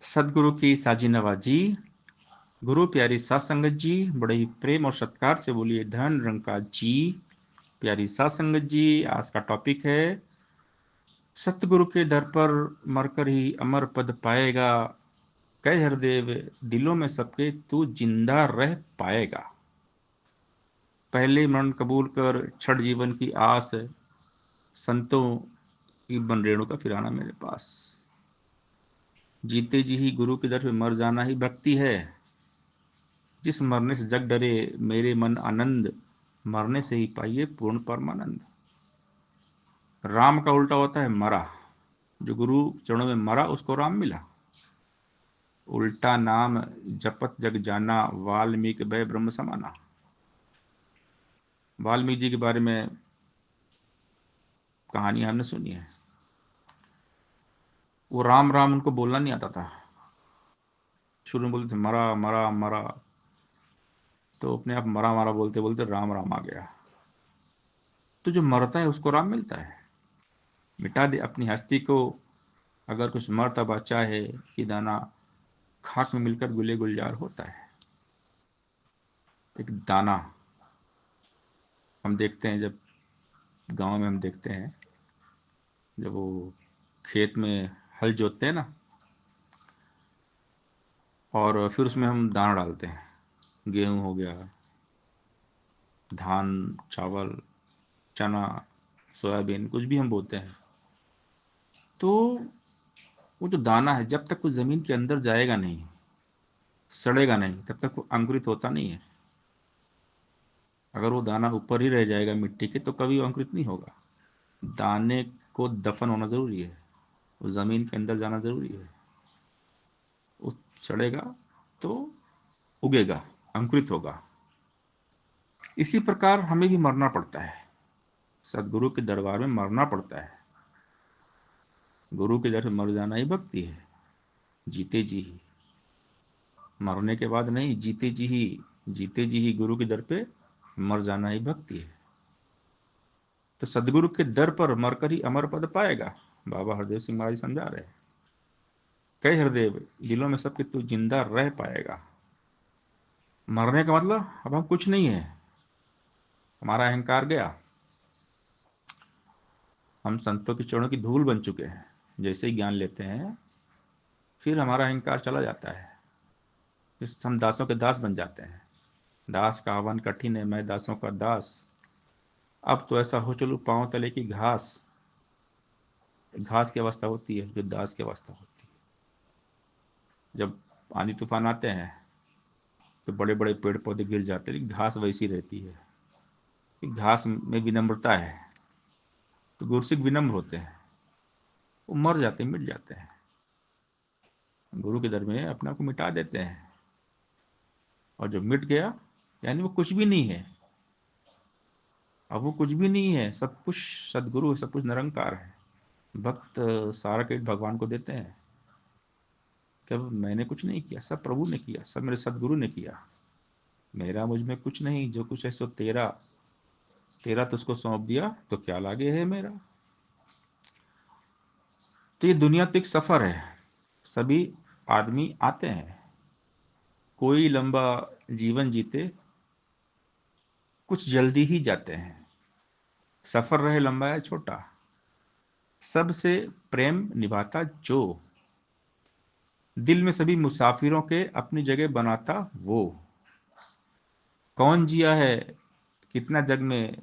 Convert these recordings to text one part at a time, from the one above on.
सदगुरु की साजी नवाजी, गुरु प्यारी सात संगत जी, बड़े ही प्रेम और सत्कार से बोलिए धन रंका जी। प्यारी सात संगत जी, आज का टॉपिक है सतगुरु के दर पर मरकर ही अमर पद पाएगा। कह हरदेव दिलों में सबके तू जिंदा रह पाएगा। पहले मरण कबूल कर छठ जीवन की आस, संतों की बन रेणु का फिर आना मेरे पास। जीते जी ही गुरु के दर पे मर जाना ही भक्ति है। जिस मरने से जग डरे मेरे मन आनंद, मरने से ही पाइए पूर्ण परमानंद। राम का उल्टा होता है मरा। जो गुरु चरणों में मरा उसको राम मिला। उल्टा नाम जपत जग जाना, वाल्मीकि भय ब्रह्म समाना। वाल्मीकि जी के बारे में कहानी हमने सुनी है। वो राम राम उनको बोलना नहीं आता था। शुरू में बोलते थे मरा मरा मरा, तो अपने आप मरा मरा बोलते बोलते राम राम आ गया। तो जो मरता है उसको राम मिलता है। मिटा दे अपनी हस्ती को, अगर कुछ मर्तबा चाहे कि दाना खाक में मिलकर गुले गुलजार होता है। एक दाना हम देखते हैं, जब गांव में हम देखते हैं, जब वो खेत में हल जोतते हैं ना, और फिर उसमें हम दाना डालते हैं। गेहूं हो गया, धान, चावल, चना, सोयाबीन, कुछ भी हम बोते हैं। तो वो जो दाना है जब तक वो जमीन के अंदर जाएगा नहीं, सड़ेगा नहीं, तब तक वो अंकुरित होता नहीं है। अगर वो दाना ऊपर ही रह जाएगा मिट्टी के तो कभी वो अंकुरित नहीं होगा। दाने को दफन होना जरूरी है, वो जमीन के अंदर जाना जरूरी है। वो सड़ेगा तो उगेगा, अंकुरित होगा। इसी प्रकार हमें भी मरना पड़ता है, सदगुरु के दरबार में मरना पड़ता है। गुरु के दर पे मर जाना ही भक्ति है। जीते जी ही, मरने के बाद नहीं, जीते जी ही, जीते जी ही गुरु के दर पे मर जाना ही भक्ति है। तो सदगुरु के दर पर मरकर ही अमर पद पाएगा। बाबा हरदेव सिंह महाराज समझा रहे हैं। कई हरदेव दिलों में सबके तू जिंदा रह पाएगा। मरने का मतलब अब हम कुछ नहीं है, हमारा अहंकार गया, हम संतों के चरणों की धूल बन चुके हैं। जैसे ही ज्ञान लेते हैं फिर हमारा अहंकार चला जाता है, फिर हम दासों के दास बन जाते हैं। दास का आह्वान कठिन है, मैं दासों का दास। अब तो ऐसा हो चलूं पांव तले की घास। घास की अवस्था होती है जो दास की अवस्था होती है। जब आंधी तूफान आते हैं तो बड़े बड़े पेड़ पौधे गिर जाते हैं, लेकिन घास वैसी रहती है। घास में विनम्रता है, तो गुरसिक विनम्र होते हैं, वो मर जाते हैं, मिट जाते हैं। गुरु के दर में अपने आप को मिटा देते हैं। और जो मिट गया यानी वो कुछ भी नहीं है। अब वो कुछ भी नहीं है, सब कुछ सदगुरु है, सब कुछ निरंकार है। भक्त सारा क्रेडिट भगवान को देते हैं कि अब मैंने कुछ नहीं किया, सब प्रभु ने किया, सब मेरे सदगुरु ने किया। मेरा मुझ में कुछ नहीं, जो कुछ है सो तेरा। तेरा तुझको सौंप दिया तो क्या लागे है मेरा। तो ये दुनिया तो एक सफर है। सभी आदमी आते हैं, कोई लंबा जीवन जीते, कुछ जल्दी ही जाते हैं। सफर रहे लंबा या छोटा, सबसे प्रेम निभाता जो, दिल में सभी मुसाफिरों के अपनी जगह बनाता वो। कौन जिया है कितना जग में,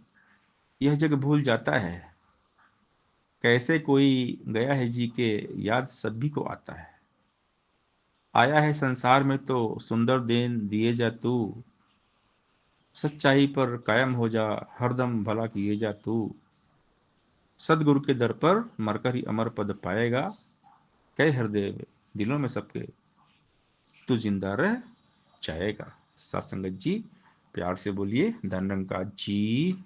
यह जग भूल जाता है। कैसे कोई गया है जी के, याद सभी को आता है। आया है संसार में तो सुंदर देन दिए जा तू, सच्चाई पर कायम हो जा, हरदम भला किए जा तू। सदगुरु के दर पर मरकर ही अमर पद पाएगा। कह हरदेव दिलों में सबके तू जिंदा रह जाएगा। सत्संगत जी, प्यार से बोलिए धन रंग का जी।